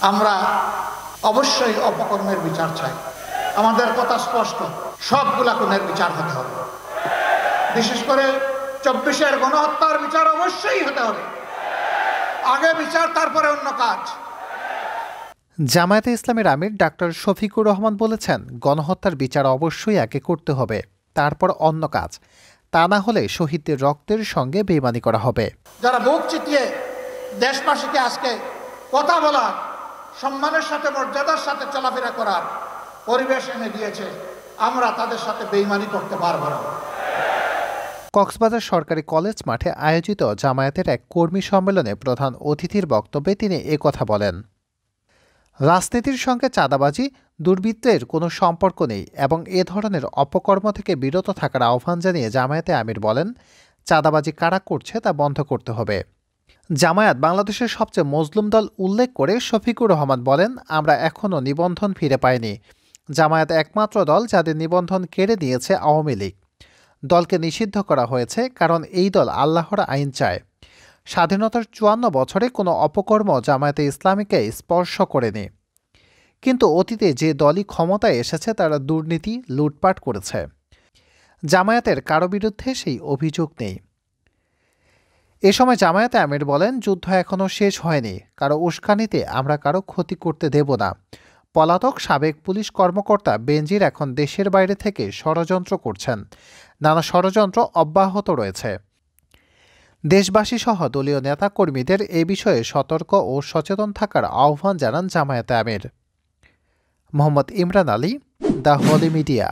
আমরা অবশ্যই অপকর্মের বিচার চাই। আমাদের কথা স্পষ্ট, সবগুলা খুনের বিচার হতে হবে। বিশেষ করে 24-এর গণহত্যার বিচার অবশ্যই হতে হবে। আগে বিচার, তারপরে অন্য কাজ। জামায়াতে ইসলামের আমির ডাক্তার শফিকুর রহমান বলেছেন, গণহত্যার বিচার অবশ্যই আগে করতে হবে, তারপর অন্য কাজ। তা না হলে শহীদদের রক্তের সঙ্গে বেইমানি করা হবে। যারা বুক চিতিয়ে দেশবাসীকে আজকে কথা বলার, সম্মানের সাথে মর্যাদার সাথে চলাফেরা করার পরিবেশ এনে দিয়েছে, আমরা তাদের সাথে বেইমানি করতে পারবো না। কক্সবাজার সরকারি কলেজ মাঠে আয়োজিত জামায়াতের এক কর্মী সম্মেলনে প্রধান অতিথির বক্তব্যে তিনি একথা বলেন। রাজনীতির সঙ্গে চাঁদাবাজি, দুর্বৃত্তের কোনো সম্পর্ক নেই এবং এ ধরনের অপকর্ম থেকে বিরত থাকার আহ্বান জানিয়ে জামায়াতে আমির বলেন, চাঁদাবাজি কারা করছে তা বন্ধ করতে হবে। জামায়াত বাংলাদেশের সবচেয়ে মজলুম দল উল্লেখ করে শফিকুর রহমান বলেন, আমরা এখনও নিবন্ধন ফিরে পাইনি। জামায়াত একমাত্র দল যাদের নিবন্ধন কেড়ে নিয়েছে আওয়ামী লীগ। দলকে নিষিদ্ধ করা হয়েছে কারণ এই দল আল্লাহর আইন চায়। স্বাধীনতার 54 বছরে কোনো অপকর্ম জামায়াতে ইসলামীকে স্পর্শ করেনি। কিন্তু অতীতে যে দলই ক্ষমতায় এসেছে তারা দুর্নীতি, লুটপাট করেছে। জামায়াতের কারো বিরুদ্ধে সেই অভিযোগ নেই। এ সময় জামায়াতে আমির বলেন, যুদ্ধ এখনও শেষ হয়নি। কারো উস্কানিতে আমরা কারো ক্ষতি করতে দেব না। পলাতক সাবেক পুলিশ কর্মকর্তা বেনজির এখন দেশের বাইরে থেকে ষড়যন্ত্র করছেন। নানা ষড়যন্ত্র অব্যাহত রয়েছে। দেশবাসী সহ দলীয় নেতাকর্মীদের এ বিষয়ে সতর্ক ও সচেতন থাকার আহ্বান জানান জামায়াতে আমির। Mohammad Imran Ali, the holy media.